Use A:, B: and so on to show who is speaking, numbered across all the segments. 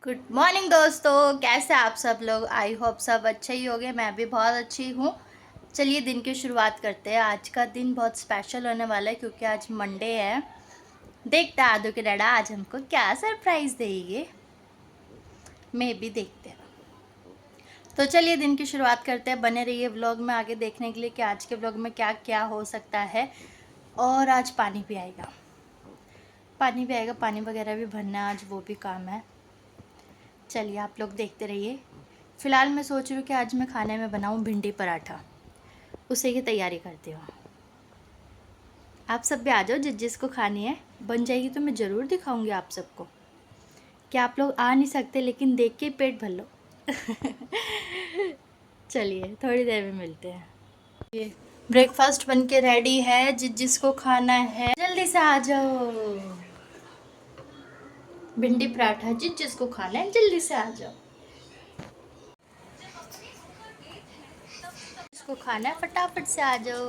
A: Good morning दोस्तों, कैसे आप सब लोग। आई होप सब अच्छे ही होंगे। मैं भी बहुत अच्छी हूँ। चलिए दिन की शुरुआत करते हैं। आज का दिन बहुत स्पेशल होने वाला है क्योंकि आज मंडे है। देखते हैं आदू के डैडा आज हमको क्या सरप्राइज़ देंगे। मैं भी देखते हैं। तो चलिए दिन की शुरुआत करते हैं। बने रहिए व्लॉग में आगे देखने के लिए कि आज के व्लॉग में क्या क्या हो सकता है। और आज पानी भी आएगा, पानी वगैरह भी भरना है आज, वो भी काम है। चलिए आप लोग देखते रहिए। फ़िलहाल मैं सोच रही हूँ कि आज मैं खाने में बनाऊँ भिंडी पराठा, उसे की तैयारी करती हूँ। आप सब भी आ जाओ, जिस जिसको खानी है। बन जाएगी तो मैं ज़रूर दिखाऊंगी आप सबको। क्या आप लोग आ नहीं सकते, लेकिन देख के पेट भर लो। चलिए थोड़ी देर में मिलते हैं। ये ब्रेकफास्ट बन के रेडी है। जिस जिसको खाना है जल्दी से आ जाओ। भिंडी पराठा जिस जिसको खाना है जल्दी से आ जाओ। जिसको खाना है फटाफट से आ जाओ,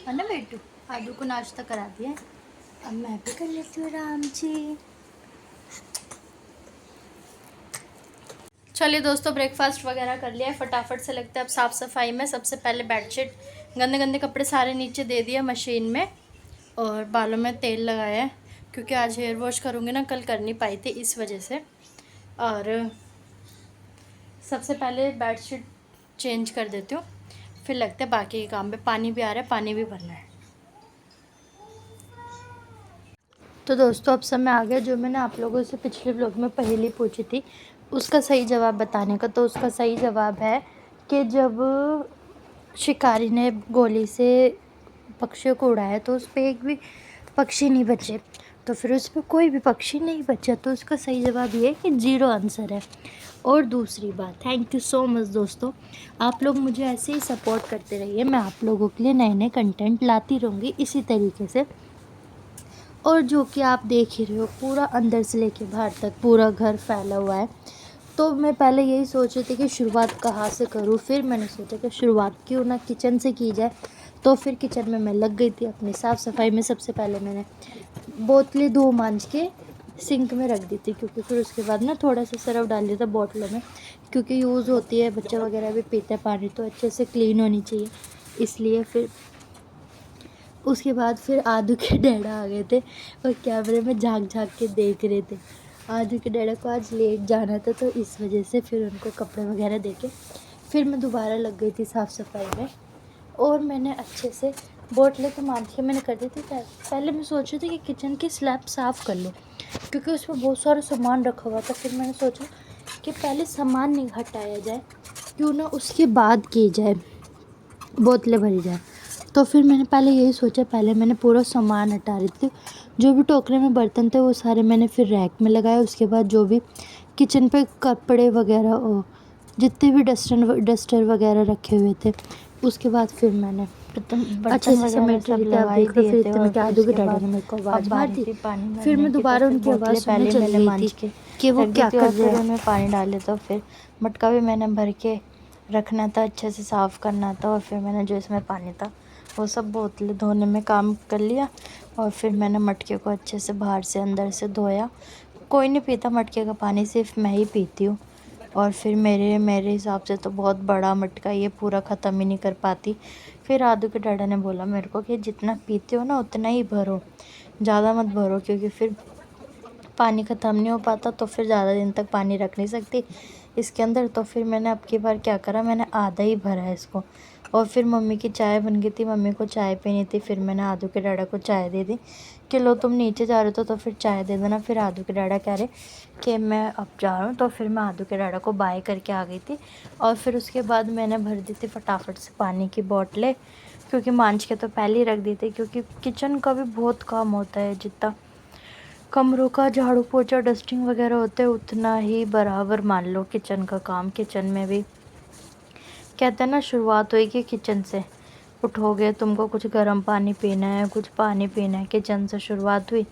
A: है ना बेटू। आदू को नाश्ता करा दिया, अब मैं भी कर लेती हूँ आराम से। चलिए दोस्तों, ब्रेकफास्ट वगैरह कर लिया है। फटाफट से लगता है अब साफ़ सफाई में। सबसे पहले बेडशीट, गंदे गंदे कपड़े सारे नीचे दे दिए मशीन में, और बालों में तेल लगाया है क्योंकि आज हेयर वॉश करूँगी ना, कल कर नहीं पाई थी इस वजह से। और सबसे पहले बेडशीट चेंज कर देती हूँ, फिर लगते हैं बाकी के काम पे। पानी भी आ रहा है, पानी भी भरना है। तो दोस्तों अब समय आ गया जो मैंने आप लोगों से पिछले व्लॉग में पहेली पूछी थी, उसका सही जवाब बताने का। तो उसका सही जवाब है कि जब शिकारी ने गोली से पक्षियों को उड़ाया तो उस पर एक भी पक्षी नहीं बचे। तो फिर उस पर कोई भी पक्षी नहीं बचा, तो उसका सही जवाब ये है कि 0 आंसर है। और दूसरी बात, थैंक यू सो मच दोस्तों, आप लोग मुझे ऐसे ही सपोर्ट करते रहिए। मैं आप लोगों के लिए नए नए कंटेंट लाती रहूँगी इसी तरीके से। और जो कि आप देख ही रहे हो, पूरा अंदर से लेके बाहर तक पूरा घर फैला हुआ है। तो मैं पहले यही सोच रही थी कि शुरुआत कहाँ से करूँ। फिर मैंने सोचा कि शुरुआत क्यों ना किचन से की जाए। तो फिर किचन में मैं लग गई थी अपनी साफ़ सफाई में। सबसे पहले मैंने बोतलें धो मांज के सिंक में रख दी थी, क्योंकि फिर उसके बाद ना थोड़ा सा सरफ डाल दिया था बोतलों में, क्योंकि यूज़ होती है, बच्चा वगैरह भी पीता है पानी, तो अच्छे से क्लीन होनी चाहिए इसलिए। फिर उसके बाद फिर आदू के डैडा आ गए थे और कैमरे में झांक झांक के देख रहे थे। आदू के डैडा को आज लेट जाना था, तो इस वजह से फिर उनको कपड़े वगैरह दे के फिर मैं दोबारा लग गई थी साफ़ सफाई में। और मैंने अच्छे से बोतलें तो मांज के मैंने कर दी थी। पहले मैं सोच रही थी कि किचन की स्लैब साफ़ कर लूँ, क्योंकि उसमें बहुत सारा सामान रखा हुआ था। फिर मैंने सोचा कि पहले सामान नहीं हटाया जाए, क्यों ना उसके बाद की जाए, बोतलें भरी जाए। तो फिर मैंने पहले यही सोचा, पहले मैंने पूरा सामान हटा रही थी। जो भी टोकरे में बर्तन थे वो सारे मैंने फिर रैक में लगाए। उसके बाद जो भी किचन पे कपड़े वगैरह, जितने भी डस्टर वगैरह रखे हुए थे, उसके बाद फिर मैंने अच्छे से समेट रही थी। आप देख लो फिर इतने में क्या आदू के डैडा ने मेरे को आवाज़ मार दी। फिर मैं दोबारा उनकी आवाज़ सुनने चली गई थी कि वो क्या कर रहे हैं।
B: उनमें पानी डाले तो फिर मटका भी मैंने भर के रखना था, अच्छे से साफ़ करना था। और फिर मैंने जो इसमें पानी था वो सब बोतलें धोने में काम कर लिया। और फिर मैंने मटके को अच्छे से बाहर से अंदर से धोया। कोई नहीं पीता मटके का पानी, सिर्फ मैं ही पीती हूँ। और फिर मेरे हिसाब से तो बहुत बड़ा मटका, ये पूरा ख़त्म ही नहीं कर पाती। फिर आदू के डैडा ने बोला मेरे को कि जितना पीते हो ना उतना ही भरो, ज़्यादा मत भरो, क्योंकि फिर पानी ख़त्म नहीं हो पाता, तो फिर ज़्यादा दिन तक पानी रख नहीं सकती इसके अंदर। तो फिर मैंने अब की बार क्या करा, मैंने आधा ही भरा है इसको। और फिर मम्मी की चाय बन गई थी, मम्मी को चाय पीनी थी। फिर मैंने आदू के डैडा को चाय दे दी कि लो तुम नीचे जा रहे हो तो फिर चाय दे देना। फिर आदू के डैडा कह रहे कि मैं अब जा रहा हूँ, तो फिर मैं आदू के डैडा को बाय करके आ गई थी। और फिर उसके बाद मैंने भर दी थी फटाफट से पानी की बोतलें, क्योंकि मांझ के तो पहले ही रख दी थी, क्योंकि किचन का भी बहुत काम होता है। जितना कमरों का झाड़ू पोछा डस्टिंग वगैरह होते हैं उतना ही बराबर मान लो किचन का काम। किचन में भी कहते हैं ना, शुरुआत होगी किचन से। उठोगे, तुमको कुछ गर्म पानी पीना है, कुछ पानी पीना है, किचन से शुरुआत हुई।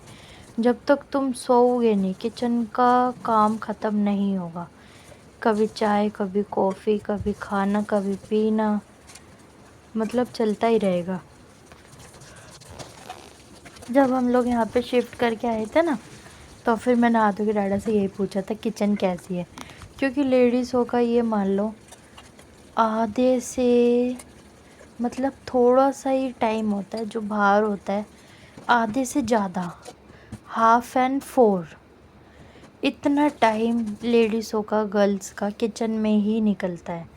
B: जब तक तुम सोओगे नहीं किचन का काम ख़त्म नहीं होगा। कभी चाय, कभी कॉफ़ी, कभी खाना, कभी पीना, मतलब चलता ही रहेगा। जब हम लोग यहाँ पे शिफ्ट करके आए थे ना, तो फिर मैंने आदू के डैडा से यही पूछा था किचन कैसी है, क्योंकि लेडीज़ों का ये मान लो आधे से मतलब थोड़ा सा ही टाइम होता है जो बाहर होता है, आधे से ज़्यादा 1/2 इतना टाइम लेडीज़ों का गर्ल्स का किचन में ही निकलता है,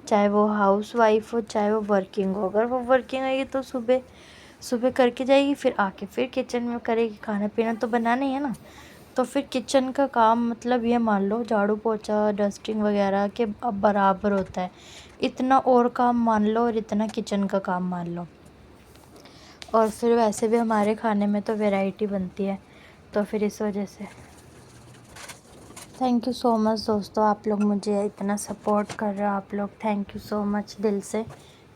B: चाहे वो हाउस वाइफ हो चाहे वो वर्किंग हो। अगर वो वर्किंग है तो सुबह सुबह करके जाएगी, फिर आके फिर किचन में करेगी, खाना पीना तो बनाना ही है ना। तो फिर किचन का काम मतलब ये मान लो झाड़ू पोछा डस्टिंग वगैरह के अब बराबर होता है, इतना और काम मान लो और इतना किचन का काम मान लो। और फिर वैसे भी हमारे खाने में तो वैरायटी बनती है, तो फिर इस वजह से थैंक यू सो मच दोस्तों, आप लोग मुझे इतना सपोर्ट कर रहे हो, आप लोग थैंक यू सो मच दिल से।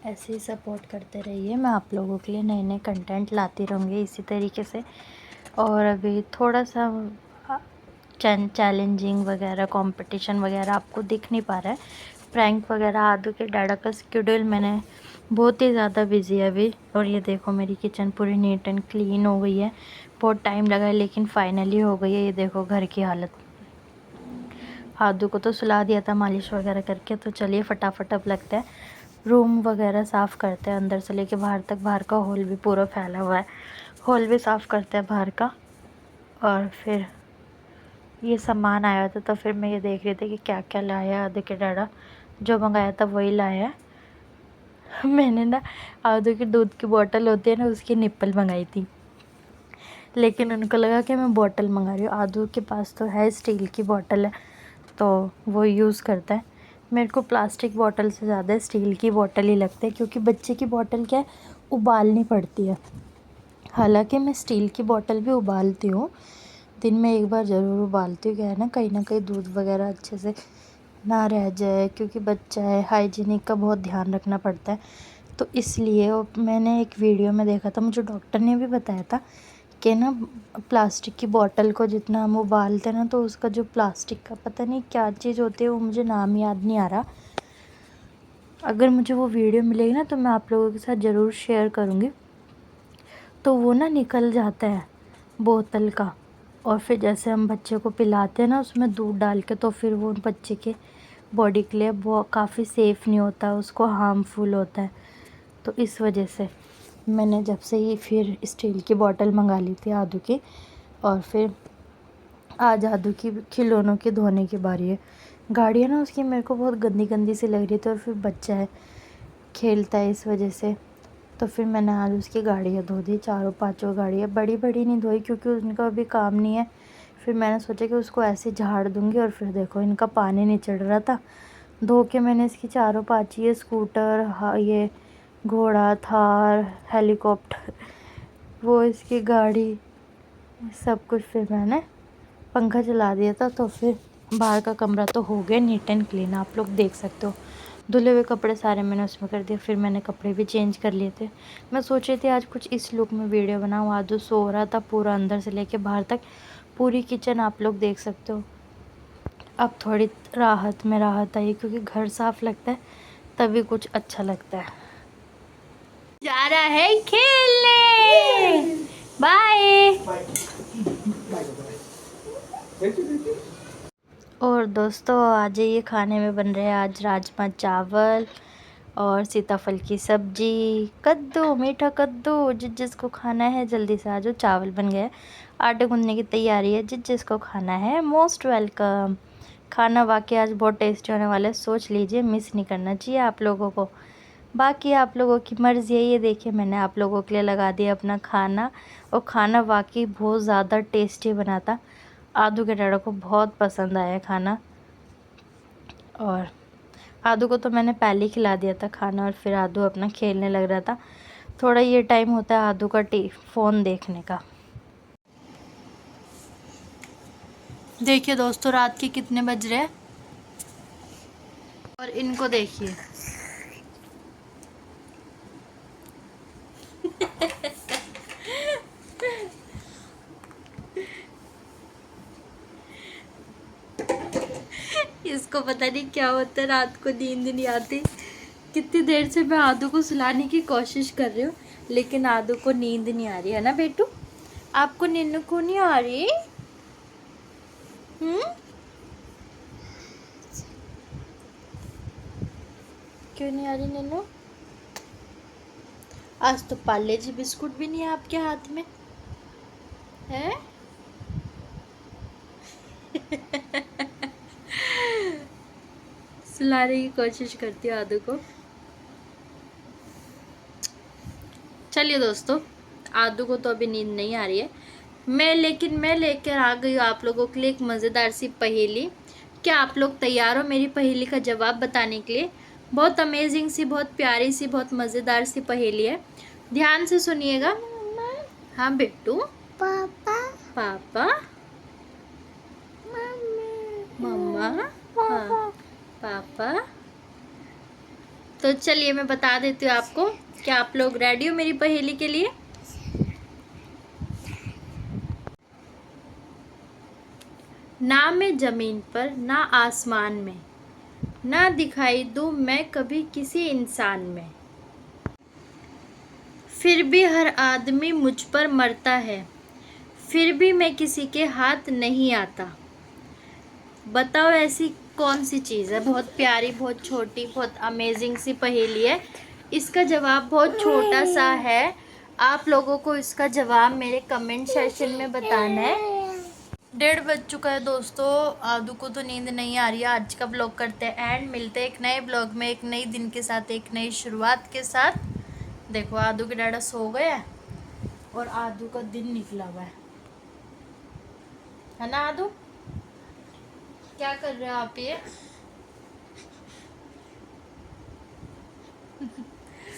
B: ऐसे ही सपोर्ट करते रहिए, मैं आप लोगों के लिए नए नए कंटेंट लाती रहूँगी इसी तरीके से। और अभी थोड़ा सा चैलेंजिंग वगैरह कंपटीशन वगैरह आपको दिख नहीं पा रहा है, प्रैंक वगैरह आदू के डैडा का शेड्यूल मैंने बहुत ही ज़्यादा बिजी है अभी। और ये देखो मेरी किचन पूरी नीट एंड क्लीन हो गई है, बहुत टाइम लगा है लेकिन फाइनली हो गई है। ये देखो घर की हालत, आदू को तो सुला दिया था मालिश वगैरह करके। तो चलिए फटाफट अब लगता है रूम वगैरह साफ़ करते हैं, अंदर से लेके बाहर तक। बाहर का हॉल भी पूरा फैला हुआ है, हॉल भी साफ़ करते हैं बाहर का। और फिर ये सामान आया था तो फिर मैं ये देख रही थी कि क्या क्या लाया आदू के डैडा, जो मंगाया था वही लाया है। मैंने ना आदू की दूध की बोतल होती है ना उसकी निप्पल मंगाई थी, लेकिन उनको लगा कि मैं बोतल मंगा रही हूँ। आदू के पास तो है स्टील की बोतल है तो वो यूज़ करता है। मेरे को प्लास्टिक बोतल से ज़्यादा स्टील की बोतल ही लगती है, क्योंकि बच्चे की बोतल क्या है उबालनी पड़ती है। हालांकि मैं स्टील की बोतल भी उबालती हूँ, दिन में एक बार ज़रूर उबालती हूँ। क्या है ना कहीं दूध वगैरह अच्छे से ना रह जाए, क्योंकि बच्चा है, हाइजीनिक का बहुत ध्यान रखना पड़ता है। तो इसलिए मैंने एक वीडियो में देखा था, मुझे डॉक्टर ने भी बताया था कि ना प्लास्टिक की बोतल को जितना हम उबालते हैं ना तो उसका जो प्लास्टिक का पता नहीं क्या चीज़ होती है, वो मुझे नाम याद नहीं आ रहा। अगर मुझे वो वीडियो मिलेगी ना तो मैं आप लोगों के साथ ज़रूर शेयर करूँगी। तो वो ना निकल जाता है बोतल का, और फिर जैसे हम बच्चे को पिलाते हैं ना उसमें दूध डाल के, तो फिर वो बच्चे के बॉडी के लिए वो काफ़ी सेफ़ नहीं होता, उसको हार्मफुल होता है। तो इस वजह से मैंने जब से ही फिर स्टील की बोतल मंगा ली थी आदू की। और फिर आज आदू की खिलौनों की धोने की बारी है। गाड़ी है ना उसकी मेरे को बहुत गंदी गंदी सी लग रही थी, और फिर बच्चा है खेलता है इस वजह से। तो फिर मैंने आज उसकी गाड़ियाँ धो दी, 4-5 गाड़ियाँ, बड़ी बड़ी नहीं धोई क्योंकि उनका अभी काम नहीं है। फिर मैंने सोचा कि उसको ऐसे झाड़ दूँगी। और फिर देखो इनका पानी नहीं चढ़ रहा था, धो के मैंने इसकी 4-5 ये स्कूटर, हाँ ये घोड़ा, थार, हेलीकॉप्टर, वो इसकी गाड़ी, सब कुछ फिर मैंने पंखा चला दिया था। तो फिर बाहर का कमरा तो हो गया नीट एंड क्लीन, आप लोग देख सकते हो। धुले हुए कपड़े सारे मैंने उसमें कर दिए, फिर मैंने कपड़े भी चेंज कर लिए थे। मैं सोच रही थी आज कुछ इस लुक में वीडियो बनाऊँ। आदू सो रहा था पूरा अंदर से लेके बाहर तक, पूरी किचन आप लोग देख सकते हो। अब थोड़ी राहत में राहत आई, क्योंकि घर साफ लगता है तभी कुछ अच्छा लगता है। जा रहा है खेलने, बाय। और दोस्तों आ जाइए, खाने में बन रहे हैं आज राजमा चावल और सीताफल की सब्जी, कद्दू, मीठा कद्दू। जिसको खाना है जल्दी से आ जाओ। चावल बन गया, आटे गूंदने की तैयारी है, जिसको खाना है मोस्ट वेलकम। खाना वाकई आज बहुत टेस्टी होने वाला है, सोच लीजिए, मिस नहीं करना चाहिए आप लोगों को। बाकी आप लोगों की मर्ज़ी है। ये देखिए मैंने आप लोगों के लिए लगा दिया अपना खाना, और खाना वाकई बहुत ज़्यादा टेस्टी बना था। आदू के डैडा को बहुत पसंद आया खाना, और आदू को तो मैंने पहले ही खिला दिया था खाना, और फिर आदू अपना खेलने लग रहा था। थोड़ा ये टाइम होता है आदू का फ़ोन देखने का। देखिए दोस्तों रात के कितने बज रहे हैं, और इनको देखिए। इसको पता नहीं क्या होता है, रात को नींद नहीं आती। कितनी देर से मैं आदू को सुलाने की कोशिश कर रही हूँ, लेकिन आदू को नींद नहीं आ रही है ना बेटू। आपको नींद को नहीं आ रही?
A: क्यों नहीं आ रही नैनो? आज तो पार्ले जी बिस्कुट भी नहीं है आपके हाथ में, है? सुलाने की कोशिश करती हूँ आदू को। चलिए दोस्तों, आदू को तो अभी नींद नहीं आ रही है, लेकिन मैं लेकर आ गई हूँ आप लोगों के लिए एक मज़ेदार सी पहेली। क्या आप लोग तैयार हो मेरी पहेली का जवाब बताने के लिए? बहुत अमेजिंग सी, बहुत प्यारी सी, बहुत मज़ेदार सी पहेली है, ध्यान से सुनिएगा। हाँ बेटू। पापा। पापा। मम्मा। हाँ पापा। तो चलिए मैं बता देती हूँ आपको। क्या आप लोग रेडी हो मेरी पहेली के लिए? ना मैं जमीन पर ना आसमान में, ना दिखाई दूँ मैं कभी किसी इंसान में, फिर भी हर आदमी मुझ पर मरता है, फिर भी मैं किसी के हाथ नहीं आता। बताओ ऐसी कौन सी चीज़ है? बहुत प्यारी, बहुत छोटी, बहुत अमेजिंग सी पहेली है। इसका जवाब बहुत छोटा सा है, आप लोगों को इसका जवाब मेरे कमेंट सेक्शन में बताना है। 1:30 बज चुका है दोस्तों, आदू को तो नींद नहीं आ रही है। आज का ब्लॉग करते हैं एंड, मिलते हैं एक नए ब्लॉग में, एक नई दिन के साथ, एक नई शुरुआत के साथ। देखो आदू के डैडा सो गए हैं और आदू का दिन निकला हुआ है ना आदू? क्या कर रहे हो आप ये?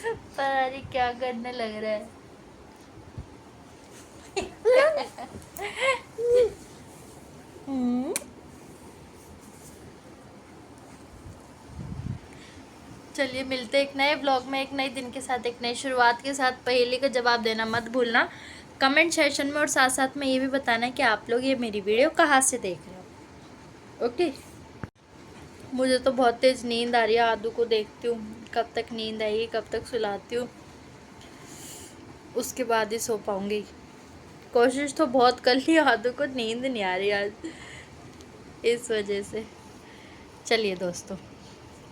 A: पता नहीं क्या करने लग रहा है। चलिए मिलते एक नए ब्लॉग में, एक नए दिन के साथ, एक नई शुरुआत के साथ। पहेली का जवाब देना मत भूलना कमेंट सेक्शन में, और साथ साथ में ये भी बताना कि आप लोग ये मेरी वीडियो कहाँ से देख रहे हो। ओके। मुझे तो बहुत तेज़ नींद आ रही है, आदू को देखती हूँ कब तक नींद आएगी, कब तक सुलाती हूँ, उसके बाद ही सो पाऊँगी। कोशिश तो बहुत कर ली, आदू को नींद नहीं आ रही आज, इस वजह से। चलिए दोस्तों,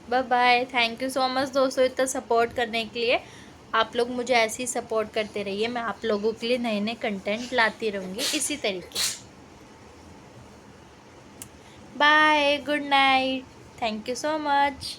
A: bye bye. Thank you so much दोस्तों इतना सपोर्ट करने के लिए। आप लोग मुझे ऐसे ही सपोर्ट करते रहिए, मैं आप लोगों के लिए नए नए कंटेंट लाती रहूँगी इसी तरीके। Bye, good night, thank you so much.